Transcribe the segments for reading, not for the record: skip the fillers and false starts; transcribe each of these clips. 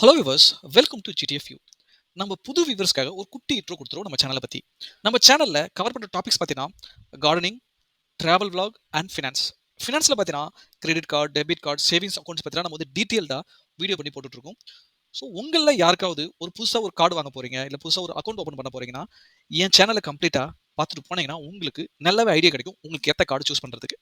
Hello viewers, welcome to GTF you. நம்ம புது வியூவர்ஸ்க்காக ஒரு குட்டி இன்ட்ரோ கொடுத்துருவோம் நம்ம சேனலை பற்றி. நம்ம சேனலில் கவர் பண்ணுற டாபிக்ஸ் பார்த்தீங்கன்னா gardening, travel vlog and finance. ஃபினான்ஸில் பார்த்தீங்கன்னா credit card, debit card, savings accounts பார்த்தீங்கன்னா நம்ம வந்து டீட்டெயில்டாக வீடியோ பண்ணி போட்டுட்ருக்கோம். ஸோ உங்களில் யாருக்காவது ஒரு புதுசாக ஒரு கார்டு வாங்க போகிறீங்க, இல்லை புதுசாக ஒரு அக்கௌண்ட் ஓப்பன் பண்ண போகிறீங்கன்னா என் சேனலை கம்ப்ளீட்டாக பார்த்துட்டு போனீங்கன்னா உங்களுக்கு நல்லாவே ஐடியா கிடைக்கும் உங்களுக்கு ஏற்ற கார்டு சூஸ் பண்ணுறதுக்கு.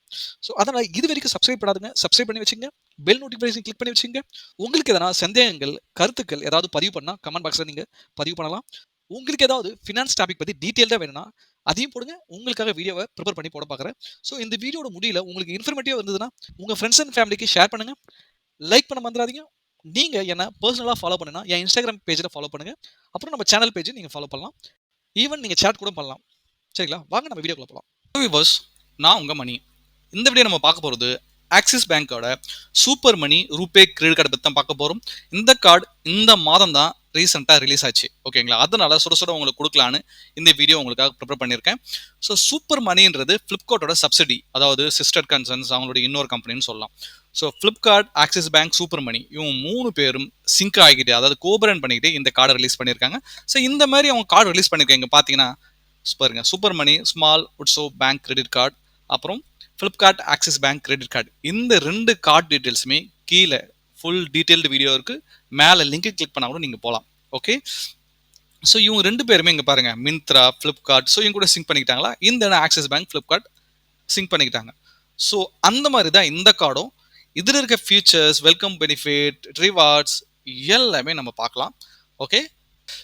ஸோ அதனால் இது வரைக்கும் சப்ஸ்கிரைப் பண்ணாதுங்க, சப்ஸ்கிரைப் பண்ணி வச்சுங்க. பெல் நோட்டிஃபிகேஷன் கிளிக் பண்ணி வச்சுங்க. உங்களுக்கு எதனா சந்தேகங்கள், கருத்துக்கள் ஏதாவது பதிவு பண்ணால் கமெண்ட் பாக்ஸில் நீங்கள் பதிவு பண்ணலாம். உங்களுக்கு ஏதாவது ஃபினான்ஸ் டாபிக் பற்றி டீட்டெயில்டாக வேணும்னா அதையும் போடுங்க. உங்களுக்காக வீடியோவை ப்ரிப்பேர் பண்ணி போட பார்க்குறேன். ஸோ இந்த வீடியோட முடியல உங்களுக்கு இன்ஃபர்மேட்டிவாக இருந்ததுன்னா உங்கள் ஃப்ரெண்ட்ஸ் அண்ட் ஃபேமிலிக்கு ஷேர் பண்ணுங்கள். லைக் பண்ண மறந்துடாதீங்க. நீங்கள் என்ன பர்சனலாக ஃபாலோ பண்ணுன்னா என் இன்ஸ்டாகிராம் பேஜில் ஃபாலோ பண்ணுங்கள். அப்புறம் நம்ம சேனல் பேஜை நீங்கள் ஃபாலோ பண்ணலாம். ஈவன் நீங்கள் சேட் கூட பண்ணலாம். சரிங்களா? வாங்க நம்ம வீடியோக்குள்ள போகலாம். வியூவர்ஸ், நான் உங்கள் மணி. இந்த வீடியோ நம்ம பார்க்க போகிறது ஆக்சிஸ் பேங்கோட super money RuPay credit card பற்றி தான் பார்க்க போகிறோம். இந்த கார்டு இந்த மாதம் தான் ரீசெண்டாக ரிலீஸ் ஆச்சு. ஓகேங்களா? அதனால சுட சுட உங்களுக்கு கொடுக்கலான்னு இந்த வீடியோ உங்களுக்காக ப்ரிப்பேர் பண்ணியிருக்கேன். ஸோ சூப்பர் மணின்றது ஃப்ளிப்கார்ட்டோட சப்சிடி, அதாவது சிஸ்டர் கன்சர்ன்ஸ், அவங்களோட இன்னொரு கம்பெனின்னு சொல்லலாம். So Flipkart, Axis Bank, super money இவங்க 3 பேரும் சிங்க் ஆகிட்டு, அதாவது கோபரன் பண்ணிக்கிட்டு இந்த கார்டை ரிலீஸ் பண்ணியிருக்காங்க. ஸோ இந்த மாதிரி அவங்க கார்டு ரிலீஸ் பண்ணியிருக்காங்க. பார்த்தீங்கன்னா பாருங்க, super money small உட்ஸோ bank credit card, அப்புறம் Flipkart Axis bank credit card. இந்த 2 கார்டு டீட்டெயில்ஸுமே கீழே ஃபுல் டீட்டெயில்டு வீடியோ இருக்குது. மேலே லிங்க் கிளிக் பண்ணால் கூட நீங்கள் போகலாம். ஓகே, ஸோ இவங்க 2 பேருமே இங்கே பாருங்கள், மிந்த்ரா, ஃப்ளிப்கார்ட், ஸோ இவங்க கூட சிங்க் பண்ணிக்கிட்டாங்களா? இந்த ஆக்சிஸ் பேங்க், ஃப்ளிப்கார்ட் சிங்க் பண்ணிக்கிட்டாங்க. ஸோ அந்த மாதிரி தான் இந்த கார்டும். இதில் இருக்க ஃபியூச்சர்ஸ், வெல்கம் பெனிஃபிட், ரிவார்ட்ஸ் எல்லாமே நம்ம பார்க்கலாம். ஓகே,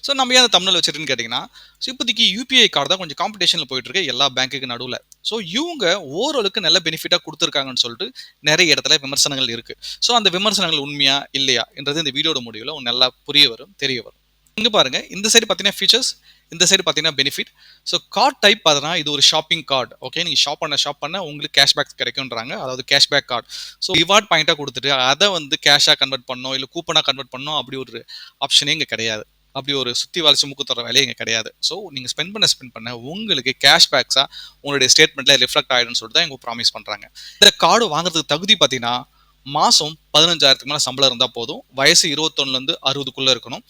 ஸோ நம்ம ஏன் தமிழில் வச்சுருன்னு கேட்டிங்கன்னா, ஸோ இப்போதைக்கு யூபிஐ கார்டு தான் கொஞ்சம் காம்படிஷனில் போயிட்டு இருக்கு எல்லா பேங்க்குக்கு நடுவில். ஸோ இவங்க ஓரளவுக்கு நல்ல பெனிஃபிட்டாக கொடுத்துருக்காங்கன்னு சொல்லிட்டு நிறைய இடத்துல விமர்சனங்கள் இருக்குது. ஸோ அந்த விமர்சனங்கள் உண்மையா இல்லையா என்றது இந்த வீடியோட முடிவில் நல்லா புரிய வரும், தெரிய வரும். இங்கே பாருங்க, இந்த சைடு பார்த்தீங்கன்னா ஃபீச்சர்ஸ், இந்த சைடு பார்த்தீங்கன்னா பெனிஃபிட். ஸோ கார்டு டைப் பார்த்தீங்கன்னா இது ஒரு ஷாப்பிங் கார்டு. ஓகே, நீங்கள் ஷாப் பண்ண உங்களுக்கு கேஷ்பேக் கிடைக்கும்ன்றாங்க, அதாவது கேஷ்பேக் கார்டு. ஸோ ரிவார்ட் பாயிண்ட்டாக கொடுத்துட்டு அதை வந்து கேஷாக கன்வெர்ட் பண்ணோம், இல்லை கூப்பனாக கன்வெர்ட் பண்ணோம், அப்படி ஒரு ஆப்ஷனே இங்கே கிடையாது. அப்படி ஒரு சுற்றி வளைச்சு மூக்கு தர வேலையே இங்கே கிடையாது. ஸோ நீங்கள் ஸ்பெண்ட் பண்ண உங்களுக்கு கேஷ்பேக்ஸாக உங்களுடைய ஸ்டேட்மெண்ட்டில் ரிஃப்ளெக்ட் ஆகிடும்னு சொல்லிட்டு தான் இவங்க ப்ராமிஸ் பண்ணுறாங்க. இந்த கார்டு வாங்குறதுக்கு தகுதி பார்த்தீங்கன்னா மாதம் 15,000க்கு மேலே சம்பளம் இருந்தால் போதும். வயசு 21லேருந்து 60க்குள்ளே இருக்கணும்.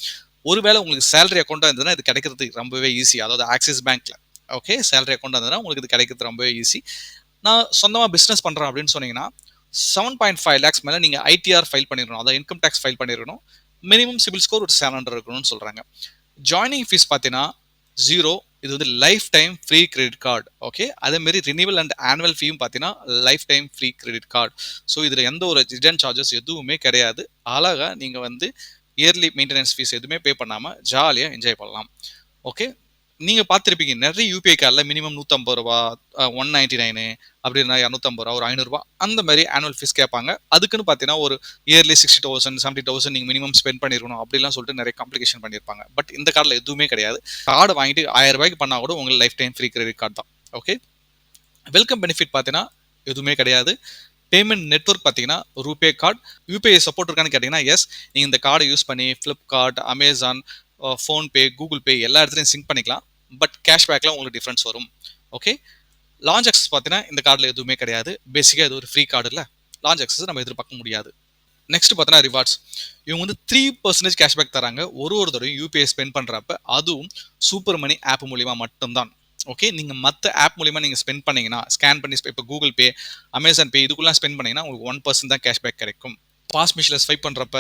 ஒருவேளை உங்களுக்கு சேலரி அக்கௌண்ட்டாக இருந்ததுன்னா இது கிடைக்கிறதுக்கு ரொம்பவே ஈஸி. அதாவது ஆக்சிஸ் பேங்க்கில் ஓகே சேலரி அக்கௌண்ட் இருந்ததுன்னா உங்களுக்கு இது கிடைக்கிறது ரொம்பவே ஈஸி. நான் சொந்தமாக பிஸ்னஸ் பண்ணுறேன் அப்படின்னு சொன்னீங்கன்னா 7.5 lakhs மேலே நீங்கள் ஐடிஆர் ஃபைல் பண்ணிடணும், அதாவது இன்கம் டேக்ஸ் ஃபைல் பண்ணிடணும். மினிமம் சிபில் ஸ்கோர் ஒரு 700 இருக்கணும்னு சொல்கிறாங்க. ஜாயினிங் ஃபீஸ் பார்த்தீங்கன்னா 0. இது வந்து life time free credit card. Okay, அதேமாரி ரினிவல் அண்ட் ஆனுவல் ஃபீயும் பார்த்தீங்கன்னா life time free credit card. So இதில் எந்த ஒரு ஹிடன் சார்ஜஸ் எதுவுமே கிடையாது. அழகாக நீங்கள் வந்து இயர்லி மெயின்டெனன்ஸ் ஃபீஸ் எதுவுமே பே பண்ணாமல் ஜாலியாக என்ஜாய் பண்ணலாம். ஓகே, நீங்கள் பார்த்துருப்பீங்க நிறைய யூபிஐ கார்டில் மினிமம் 150 ரூபா, 199 அப்படின்னா 250 ரூபா, ஒரு 500 ரூபா அந்த மாதிரி ஆனுவல் ஃபீஸ் கேட்பாங்க. அதுக்குன்னு பார்த்தீங்கன்னா ஒரு இயர்லி 60,000 70,000 நீங்கள் மினிமம் ஸ்பெண்ட் பண்ணிருக்கணும் அப்படிலாம் சொல்லிட்டு நிறைய காம்ப்ளிகேஷன் பண்ணியிருப்பாங்க. பட் இந்த கார்டில் எதுவுமே கிடையாது. கார்டு வாங்கிட்டு 1000 ரூபாய்க்கு பண்ணால் கூட உங்களுக்கு life time free credit card தான். ஓகே, வெல்கம் பெனிஃபிட் பார்த்தீங்கன்னா எதுவுமே கிடையாது. பேமெண்ட் நெட்வொர்க் பார்த்தீங்கன்னா ரூபே கார்டு. யூபிஐ சப்போர்ட் இருக்கான்னு கேட்டிங்கன்னா எஸ், நீங்கள் இந்த கார்டை யூஸ் பண்ணி Flipkart, Amazon, PhonePe, Google Pay எல்லா இடத்துலையும் சிங்க் பண்ணிக்கலாம். பட் கேஷ்பேக்கில் உங்களுக்கு டிஃப்ரென்ஸ் வரும். ஓகே, லான்ச் அக்சஸ் பார்த்தீங்கன்னா இந்த கார்டில் எதுவுமே கிடையாது. பேசிக்காக இது ஒரு ஃப்ரீ கார்டு இல்லை, லான்ச் அக்சஸ் நம்ம எதிர்பார்க்க முடியாது. நெக்ஸ்ட் பார்த்தீங்கன்னா ரிவார்ட்ஸ். இவங்க வந்து 3% கேஷ்பேக் தராங்க ஒரு தடவையும் யூபிஐ ஸ்பெண்ட் பண்ணுறப்ப, அதுவும் சூப்பர் மணி ஆப் மூலிமா மட்டும்தான். ஓகே, நீங்கள் மற்ற ஆப் மூலிமா நீங்கள் ஸ்பெண்ட் பண்ணிங்கன்னா, ஸ்கேன் பண்ணி இப்போ கூகுள் பே, அமேசான் பே இதுக்குள்ளே ஸ்பெண்ட் பண்ணிங்கன்னா உங்களுக்கு 1% தான் கேஷ்பேக் கிடைக்கும். பாஸ் மிஷினில் ஸ்வைப் பண்ணுறப்ப,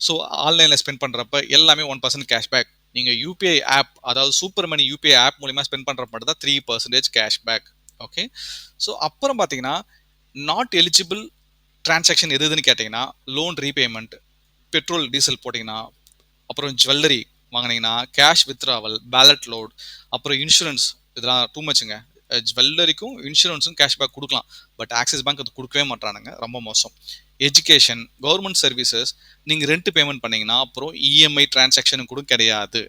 ஸோ ஆன்லைனில் ஸ்பெண்ட் பண்ணுறப்ப எல்லாமே 1% கேஷ்பேக். நீங்கள் யூபிஐ ஆப், அதாவது சூப்பர் மணி யூபிஐ ஆப் மூலிமா ஸ்பெண்ட் பண்ணுறப்ப மட்டும் தான் 3% கேஷ்பேக். ஓகே, ஸோ அப்புறம் பார்த்தீங்கன்னா நாட் எலிஜிபிள் டிரான்சாக்ஷன் எதுன்னு கேட்டிங்கன்னா லோன் ரீபேமெண்ட், பெட்ரோல் டீசல் போட்டிங்கன்னா, அப்புறம் ஜுவல்லரி வாங்கினீங்கன்னா, கேஷ் வித்ராவல், பேலட் லோட், அப்புறம் இன்சூரன்ஸ், இதெல்லாம் டூ மச்சுங்க. ஜுவல்லரிக்கும் இன்சூரன்ஸும் கேஷ்பேக் கொடுக்கலாம். பட் ஆக்சிஸ் பேங்க் அது கொடுக்கவே மாட்டானுங்க, ரொம்ப மோசம். எஜுகேஷன், கவர்மெண்ட் சர்வீசஸ், நீங்கள் ரெண்ட் பேமெண்ட் பண்ணிங்கன்னா அப்புறம் இஎம்ஐ டிரான்சாக்ஷனும் கூட கிடையாது.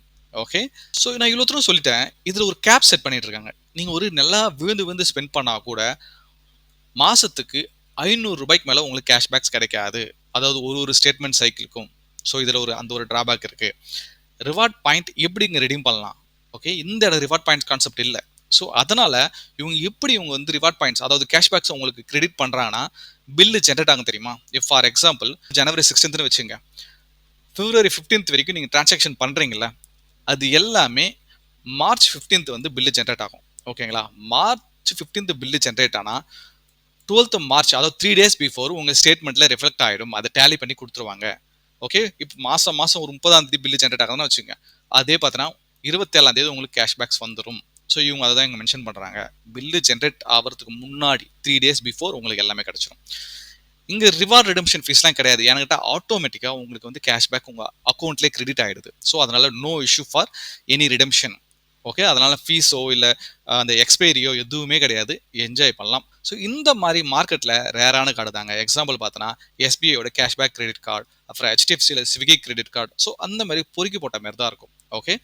ஓகே, ஸோ நான் இவ்வளோ தூரம் சொல்லிட்டேன். இதில் ஒரு கேப் செட் பண்ணிட்டு இருக்காங்க. நீங்கள் ஒரு நல்லா விழுந்து ஸ்பெண்ட் பண்ணால் கூட மாதத்துக்கு 500 ரூபாய்க்கு மேலே உங்களுக்கு கேஷ்பேக்ஸ் கிடைக்காது, அதாவது ஒரு ஸ்டேட்மெண்ட் சைக்கிளுக்கும். ஸோ இதில் அந்த ஒரு ட்ராபேக் இருக்குது. ரிவார்ட் பாயிண்ட் எப்படி இங்கே ரெடீம் பண்ணலாம்? ஓகே, இந்த இடம் ரிவார்ட் பாயிண்ட்ஸ் கான்செப்ட் இல்லை. ஸோ அதனால் இவங்க வந்து ரிவார்ட் பாயிண்ட்ஸ், அதாவது கேஷ்பேக்ஸ் உங்களுக்கு கிரெடிட் பண்ணுறாங்கன்னா பில்லு ஜென்ரேட் ஆகும் தெரியுமா? ஃபார் எக்ஸாம்பிள் ஜனவரி 16th வச்சுங்க, பிப்ரவரி 15th வரைக்கும் நீங்கள் டிரான்சாக்ஷன் பண்ணுறீங்களா, அது எல்லாமே மார்ச் 15th வந்து பில்லு ஜென்ரேட் ஆகும். ஓகேங்களா? மார்ச் 15th பில்லு ஜென்ரேட் ஆனால் 12th மார்ச், அதாவது 3 days பிஃபோர் உங்கள் ஸ்டேட்மெண்ட்டில் ரிஃப்ளெக்ட் ஆகிடும். அதை டேலி பண்ணி கொடுத்துருவாங்க. ஓகே, இப்போ மாதம் மாதம் ஒரு 30ஆம் தேதி பில்லு ஜென்ரேட் ஆகுதுன்னு வச்சுக்கோங்க. அதே பார்த்தீங்கன்னா 27ஆம் தேதி உங்களுக்கு கேஷ்பேக்ஸ் வந்துடும். ஸோ இவங்க அதை தான் இங்கே மென்ஷன் பண்ணுறாங்க. பில்லு ஜென்ரேட் ஆகிறதுக்கு முன்னாடி 3 days பிஃபோர் உங்களுக்கு எல்லாமே கிடச்சிடும். இங்கே ரிவார்ட் ரிடம்ஷன் ஃபீஸ்லாம் கிடையாது. என்கிட்ட ஆட்டோமேட்டிக்காக உங்களுக்கு வந்து கேஷ்பேக் உங்கள் அக்கௌண்ட்லேயே கிரெடிட் ஆகிடுது. ஸோ அதனால் no issue for any redemption. Okay, அதனால் ஃபீஸோ இல்லை அந்த எக்ஸ்பைரியோ எதுவுமே கிடையாது. என்ஜாய் பண்ணலாம். ஸோ இந்த மாதிரி மார்க்கெட்டில் ரேரான கார்டு தாங்க. எக்ஸாம்பிள் பார்த்தோன்னா எஸ்பிஐயோட கேஷ்பேக் கிரெடிட் கார்டு, அப்புறம் ஹெச்டிஎஃப்சியில் ஸ்விக்கி கிரெடிட் கார்டு. ஸோ அந்த மாதிரி பொறுக்கி போட்ட மாதிரி தான் இருக்கும். ஓகே,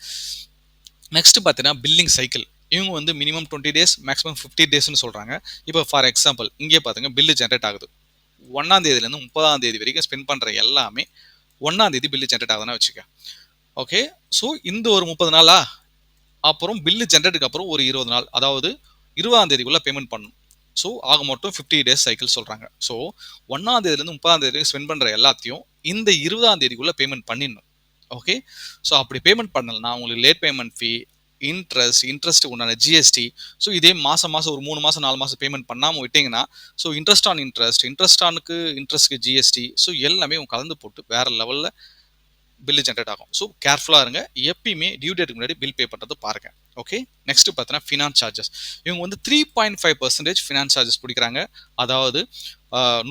நெக்ஸ்ட் பார்த்தீங்கன்னா பில்லிங் சைக்கிள். இவங்க வந்து மினிமம் 20 days, மேக்ஸிமம் 50 daysன்னு சொல்கிறாங்க. இப்போ ஃபார் எக்ஸாம்பிள் இங்கே பார்த்துங்க, பில்லு ஜென்ரேட் ஆகுது 1ஆம் தேதியிலேருந்து 30ஆம் தேதி வரைக்கும் ஸ்பெண்ட் பண்ணுற எல்லாமே 1ஆம் தேதி பில்லு ஜென்ரேட் ஆகுதுன்னு வச்சுக்க. ஓகே, ஸோ இந்த ஒரு 30 நாளா, அப்புறம் பில்லு ஜென்ரேட்டுக்கு அப்புறம் ஒரு 20 நாள், அதாவது 20ஆம் தேதிக்குள்ளே பேமெண்ட் பண்ணணும். ஸோ ஆக மொத்தம் 50 days சைக்கிள் சொல்கிறாங்க. ஸோ 1ஆம் தேதியிலேருந்து 30ஆம் தேதி ஸ்பெண்ட் பண்ணுற எல்லாத்தையும் இந்த 20ஆம் தேதிக்குள்ளே பேமெண்ட் பண்ணிடணும். ஓகே, ஸோ அப்படி பேமெண்ட் பண்ணலன்னா உங்களுக்கு லேட் பேமெண்ட் ஃபீ, இன்ட்ரெஸ்ட் உண்டான ஜிஎஸ்டி, ஸோ இதே மாதம் ஒரு 3 மாதம் 4 மாதம் பேமெண்ட் பண்ணாமல் விட்டிங்கன்னா, ஸோ இன்ட்ரெஸ்ட் ஆனுக்கு இன்ட்ரெஸ்ட்க்கு ஜிஎஸ்டி, ஸோ எல்லாமே கலந்து போட்டு வேறு லெவலில் பில்லு ஜென்ரேட் ஆகும். ஸோ கேர்ஃபுல்லாக இருங்க. எப்பயுமே டியூ டேட்டுக்கு முன்னாடி பில் பே பண்ணுறது பாருங்கள். ஓகே, நெக்ஸ்ட் பார்த்தீங்கன்னா ஃபினான்ஸ் சார்ஜஸ். இவங்க வந்து 3.5% ஃபினான்ஸ் சார்ஜஸ் பிடிக்கிறாங்க. அதாவது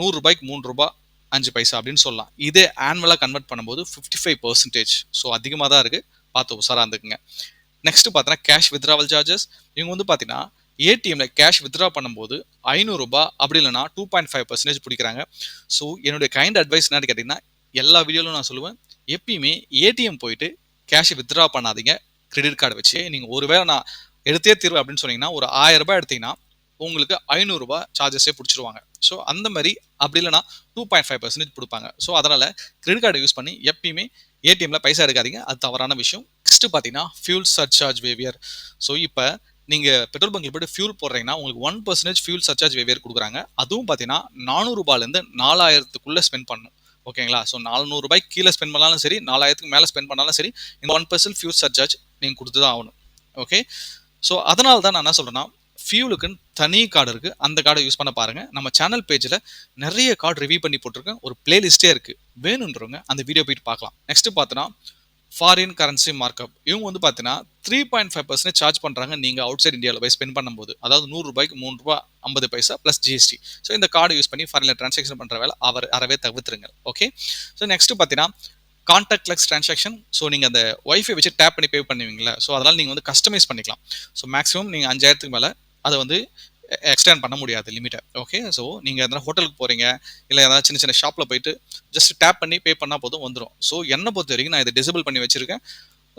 100 ரூபாய்க்கு 3 ரூபாய் 5 பைசா அப்படின்னு சொல்லலாம். இதே ஆனுவலாக கன்வெர்ட் பண்ணும்போது 55%. ஸோ அதிகமாக தான் இருக்குது, பார்த்து உசாராக இருந்துக்குங்க. நெக்ஸ்ட் பார்த்தீங்கன்னா கேஷ் வித்ராவல் சார்ஜஸ். இவங்க வந்து பார்த்தீங்கன்னா ஏடிஎம்ல கேஷ் வித்ரா பண்ணும்போது 500 ரூபாய் அப்படி இல்லைனா 2.5% பிடிக்கிறாங்க. ஸோ என்னுடைய கைண்ட் அட்வைஸ் என்னன்னு கேட்டிங்கன்னா, எல்லா வீடியோவிலும் நான் சொல்லுவேன், எப்பயுமே ஏடிஎம் போயிட்டு கேஷ் வித்ரா பண்ணாதீங்க. கிரெடிட் கார்டு வச்சு நீங்கள் ஒருவேளை நான் எடுத்தே தீர்வு அப்படின்னு சொன்னீங்கன்னா, ஒரு 1000 ரூபாய் எடுத்தீங்கன்னா உங்களுக்கு 500 ரூபாய் சார்ஜஸே பிடிச்சிருவாங்க. ஸோ அந்த மாதிரி அப்படி இல்லைனா 2.5% கொடுப்பாங்க. ஸோ அதனால் கிரெடிட் கார்டை யூஸ் பண்ணி எப்பயுமே ஏடிஎம்ல பைசா எடுக்காதீங்க, அது தவறான விஷயம். நெக்ஸ்ட் பார்த்தீங்கன்னா ஃபியூல் சர்சார்ஜ் வேவியர். ஸோ இப்போ நீங்கள் பெட்ரோல் பங்கில் போய்ட்டு ஃபியூல் போடுறீங்கன்னா உங்களுக்கு 1% ஃபியூல் சர்சார்ஜ் வேவியர் கொடுக்குறாங்க. அதுவும் பார்த்தீங்கன்னா 400 ரூபாயிலேருந்து 4000க்குள்ளே ஸ்பெண்ட் பண்ணணும். ஓகேங்களா? ஸோ 400 ரூபாய்க்கு கீழே ஸ்பெண்ட் பண்ணாலும் சரி, 4000க்கு மேலே ஸ்பெண்ட் பண்ணாலும் சரி, இந்த 1% ஃபியூல் சர்சார்ஜ் நீங்கள் கொடுத்து தான் ஆகணும். ஓகே, ஸோ அதனால தான் நான் என்ன சொல்கிறேன்னா, ஃபியூலுக்குன்னு தனி கார்டு இருக்குது, அந்த கார்டை யூஸ் பண்ண பாருங்கள். நம்ம சேனல் பேஜில் நிறைய கார்டு ரிவ்யூ பண்ணி போட்டிருக்கேன், ஒரு பிளேலிஸ்ட்டே இருக்குது, வேணுன்றவங்க அந்த வீடியோ போயிட்டு பார்க்கலாம். நெக்ஸ்ட் பார்த்தோன்னா ஃபாரின் கரன்சி மார்க்அப். இவங்க வந்து பார்த்தீங்கன்னா 3.5% சார்ஜ் பண்ணுறாங்க நீங்கள் அவுட் சைட் இந்தியாவில் போய் ஸ்பெண்ட் பண்ணும்போது. அதாவது 100 ரூபாய்க்கு 3 ரூபாய் 50 பைசா ப்ளஸ் ஜிஎஸ்டி. ஸோ இந்த கார்டு யூஸ் பண்ணி ஃபாரினில் டிரான்சாக்ஷன் பண்ணுற வேலை அறவே தவிர்த்துருங்க. ஓகே, ஸோ நெக்ஸ்ட் பார்த்தீங்கன்னா கான்டாக்ட்லெஸ் டிரான்சாக்ஷன். ஸோ நீங்கள் அந்த ஒய்ஃபை வச்சு டேப் பண்ணி பே பண்ணுவீங்களா, ஸோ அதனால் நீங்கள் வந்து கஸ்டமைஸ் பண்ணிக்கலாம். ஸோ மேக்ஸிமம் நீங்கள் 5000க்கு மேலே அதை வந்து எக்ஸ்டெண்ட் பண்ண முடியாது லிமிட்டை. ஓகே, ஸோ நீங்கள் எதனா ஹோட்டலுக்கு போகிறீங்க, இல்லை ஏதாவது சின்ன சின்ன ஷாப்பில் போயிட்டு ஜஸ்ட் டேப் பண்ணி பே பண்ணால் போதும், வந்துடும். ஸோ என்னை பொறுத்த வரைக்கும் நான் இதை டிசேபிள் பண்ணி வச்சிருக்கேன்.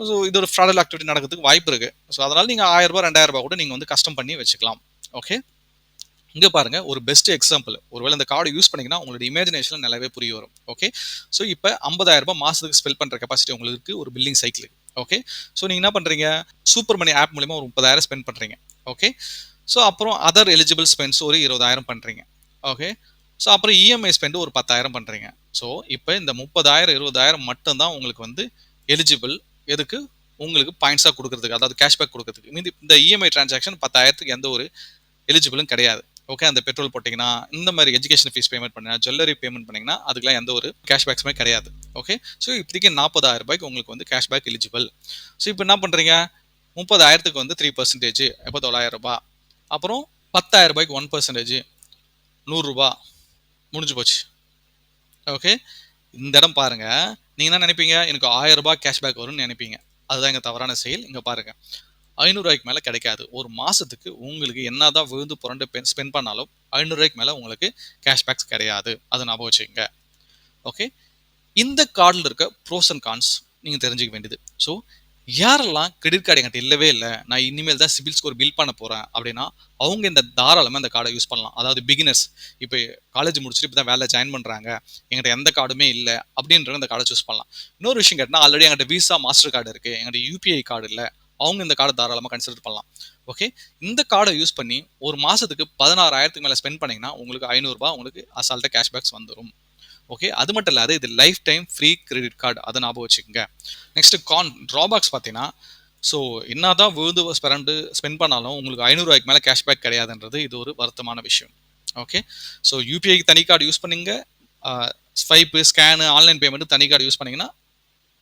ஸோ இது ஒரு ஃப்ராடல் ஆக்டிவிட்டி நடக்கிறதுக்கு வாய்ப்பு இருக்குது. ஸோ அதனால் நீங்கள் 1000 ரூபாய் 2000 ரூபாய் கூட நீங்கள் வந்து கஸ்டம் பண்ணி வச்சுக்கலாம். ஓகே, இங்கே பாருங்கள் ஒரு பெஸ்ட் எக்ஸாம்பிள். ஒருவேளை இந்த கார்டு யூஸ் பண்ணிங்கன்னா உங்களோட இமேஜினேஷனில் நல்லாவே புரிய வரும். ஓகே, ஸோ இப்போ 50,000 ரூபாய் மாதத்துக்கு ஸ்பெண்ட் பண்ணுற கெப்பாசிட்டி உங்களுக்கு இருக்குது ஒரு பில்லிங் சைக்கிள். ஓகே, ஸோ நீங்கள் என்ன பண்ணுறீங்க, சூப்பர் மணி ஆப் மூலிமா ஒரு 30,000 ஸ்பெண்ட் பண்ணுறீங்க. ஓகே, ஸோ அப்புறம் அதர் எலிஜிபிள் ஸ்பெண்ட்ஸ் ஒரு 20,000 பண்ணுறீங்க. ஓகே, ஸோ அப்புறம் இஎம்ஐ ஸ்பெண்டு ஒரு 10,000 பண்ணுறீங்க. ஸோ இப்போ இந்த 30,000 20,000 மட்டும்தான் உங்களுக்கு வந்து எலிஜிபிள். எதுக்கு, உங்களுக்கு பாயிண்ட்ஸாக கொடுக்குறதுக்கு, அதாவது கேஷ்பேக் கொடுக்குறதுக்கு. மீதி இந்த இஎம்ஐ டிரான்சாக்ஷன் 10,000க்கு எந்த ஒரு எலிஜிபிளும் கிடையாது. ஓகே, அந்த பெட்ரோல் போட்டிங்கன்னா, இந்த மாதிரி எஜுகேஷன் ஃபீஸ் பேமெண்ட் பண்ணிங்கன்னா, ஜுவல்லரி பேமெண்ட் பண்ணிங்கன்னா அதுக்கெலாம் எந்த ஒரு கேஷ்பேக்ஸுமே கிடையாது. ஓகே, ஸோ இப்போதைக்கு 40,000 ரூபாய்க்கு உங்களுக்கு வந்து கேஷ்பேக் எலிஜிபிள். ஸோ இப்போ என்ன பண்ணுறீங்க, 30,000க்கு வந்து 3%, எப்போ 9,000 ரூபாய். அப்புறம் 10,000 ரூபாய்க்கு 1%, 100 ரூபா, முடிஞ்சு போச்சு. ஓகே, இந்த இடம் பாருங்கள், நீங்கள் என்ன நினைப்பீங்க, எனக்கு 1000 ரூபாய் கேஷ்பேக் வரும்னு நினைப்பீங்க. அதுதான் இங்கே தவறான செயல். இங்கே பாருங்கள், 500 ரூபாய்க்கு மேலே கிடைக்காது. ஒரு மாதத்துக்கு உங்களுக்கு என்ன தான் விழுந்து புரண்டு ஸ்பெண்ட் பண்ணாலும் 500 ரூபாய்க்கு மேலே உங்களுக்கு கேஷ்பேக்ஸ் கிடையாது. அதை ஞாபகம் வச்சுக்கோங்க. ஓகே, இந்த கார்டில் இருக்க ப்ரோஸ் அண்ட் கான்ஸ் நீங்கள் தெரிஞ்சுக்க வேண்டியது. ஸோ யாரெல்லாம் கிரெடிட் கார்டு என்கிட்ட இல்லவே இல்லை, நான் இனிமேல் தான் சிபில் ஸ்கோர் பில்ட் பண்ண போகிறேன் அப்படின்னா அவங்க இந்த தாராளமாக இந்த கார்டை யூஸ் பண்ணலாம். அதாவது பிகினர்ஸ், இப்போ காலேஜ் முடிச்சுட்டு இப்போ தான் வேலை ஜாயின் பண்ணுறாங்க, என்கிட்ட எந்த கார்டுமே இல்லை அப்படின்றவங்க இந்த கார்டை சூஸ் பண்ணலாம். இன்னொரு விஷயம் கேட்டால், ஆல்ரெடி என்கிட்ட விசா மாஸ்டர் கார்டு இருக்குது, என்கிட்ட யூபிஐ கார்டு இல்லை, அவங்க இந்த கார்டை தாராளமாக கன்சிடர் பண்ணலாம். ஓகே, இந்த கார்டை யூஸ் பண்ணி ஒரு மாதத்துக்கு 16,000க்கு மேலே ஸ்பெண்ட் பண்ணிங்கன்னா உங்களுக்கு 500 ரூபாய் உங்களுக்கு அசால்ட்டாக கேஷ்பேக்ஸ் வந்துடும். ஓகே, அது மட்டும் இல்லாது இது life time free credit card, அதை ஞாபகம் வச்சுக்கோங்க. நெக்ஸ்ட் ட்ராபேக்ஸ் பார்த்தீங்கன்னா, ஸோ என்னதான் விழுந்து பிறண்டு ஸ்பெண்ட் பண்ணாலும் உங்களுக்கு 500 மேலே கேஷ்பேக் கிடையாதுன்றது இது ஒரு வருத்தமான விஷயம். ஓகே, ஸோ யூபிஐக்கு தனி கார்டு யூஸ் பண்ணீங்க, ஸ்வைப்பு ஸ்கேனு ஆன்லைன் பேமெண்ட் தனி கார்டு யூஸ் பண்ணீங்கன்னா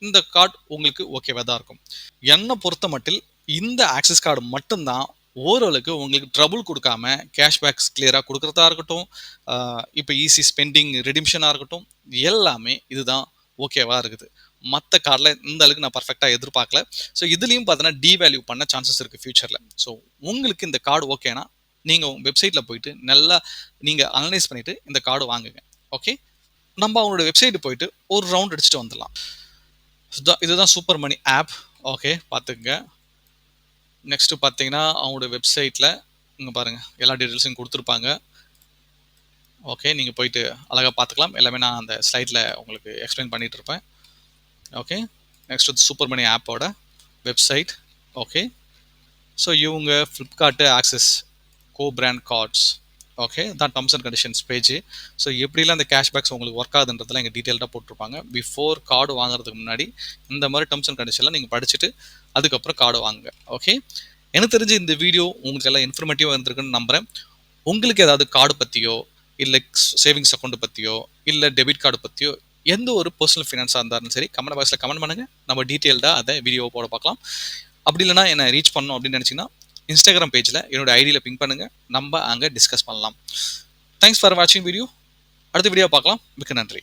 இந்த கார்டு உங்களுக்கு ஓகேவா தான் இருக்கும். என்னை பொறுத்த மட்டில் இந்த ஆக்சிஸ் கார்டு மட்டும்தான் ஓரளவுக்கு உங்களுக்கு ட்ரபுள் கொடுக்காம கேஷ்பேக்ஸ் கிளியராக கொடுக்குறதா இருக்கட்டும், இப்போ ஈஸி ஸ்பெண்டிங் ரிடிம்ஷனாக இருக்கட்டும், எல்லாமே இதுதான் ஓகேவா இருக்குது. மற்ற கார்டில் இந்த அளவுக்கு நான் பர்ஃபெக்டாக எதிர்பார்க்கல. ஸோ இதுலேயும் பார்த்தீங்கன்னா டிவேல்யூ பண்ண சான்சஸ் இருக்குது ஃபியூச்சரில். ஸோ உங்களுக்கு இந்த கார்டு ஓகேனா நீங்கள் உங்கள் வெப்சைட்டில் போயிட்டு நல்லா நீங்கள் அனலைஸ் பண்ணிவிட்டு இந்த கார்டு வாங்குங்க. ஓகே, நம்ம அவங்களோட வெப்சைட்டு போயிட்டு ஒரு ரவுண்ட் அடிச்சுட்டு வந்துடலாம். இதுதான் சூப்பர் மணி ஆப். ஓகே, பார்த்துக்குங்க. நெக்ஸ்ட் பார்த்தீங்கன்னா அவங்களோட வெப்சைட்டில் இங்கே பாருங்கள் எல்லா டீட்டெயில்ஸையும் கொடுத்துருப்பாங்க. ஓகே, நீங்கள் போயிட்டு அழகாக பார்த்துக்கலாம். எல்லாமே நான் அந்த ஸ்லைடில் உங்களுக்கு எக்ஸ்பிளைன் பண்ணிகிட்டு இருப்பேன். ஓகே, நெக்ஸ்ட் சூப்பர் மணி ஆப்போட வெப்சைட். ஓகே, ஸோ இவங்க ஃப்ளிப்கார்ட்டு ஆக்சிஸ் கோ பிராண்ட் கார்ட்ஸ். ஓகே, தான் terms and conditions page. So எப்படிலாம் அந்த கேஷ்பேக்ஸ் உங்களுக்கு ஒர்க் ஆகுதுன்றதுலாம் இங்கே டீட்டெயில்டாக போட்டிருப்பாங்க. பிஃபோர் கார்டு வாங்குறதுக்கு முன்னாடி இந்த மாதிரி டர்ம்ஸ் அண்ட் கண்டிஷன்லாம் நீங்கள் படிச்சுட்டு அதுக்கப்புறம் கார்டு வாங்குங்க. ஓகே, எனக்கு தெரிஞ்சு இந்த வீடியோ உங்களுக்கு எல்லாம் இன்ஃபர்மேட்டிவாக இருந்திருக்குன்னு நம்புகிறேன். உங்களுக்கு ஏதாவது கார்டு பற்றியோ இல்லை சேவிங்ஸ் அக்கௌண்ட் பற்றியோ இல்லை டெபிட் கார்டு பற்றியோ எந்த ஒரு பர்சனல் ஃபினான்ஸாக இருந்தாலும் சரி கமெண்ட் பாக்ஸில் கமெண்ட் பண்ணுங்கள். நம்ம டீட்டெயில்டாக அதை வீடியோவை போட பார்க்கலாம். அப்படி இல்லைனா என்னை ரீச் பண்ணணும் அப்படின்னு நினச்சிங்கன்னா இன்ஸ்டாகிராம் பேஜில் என்னோட ஐடியில் பிங்க் பண்ணுங்கள், நம்ம அங்கே டிஸ்கஸ் பண்ணலாம். தேங்க்ஸ் ஃபார் வாட்சிங் வீடியோ. அடுத்த வீடியோ பார்க்கலாம். மிக்க நன்றி.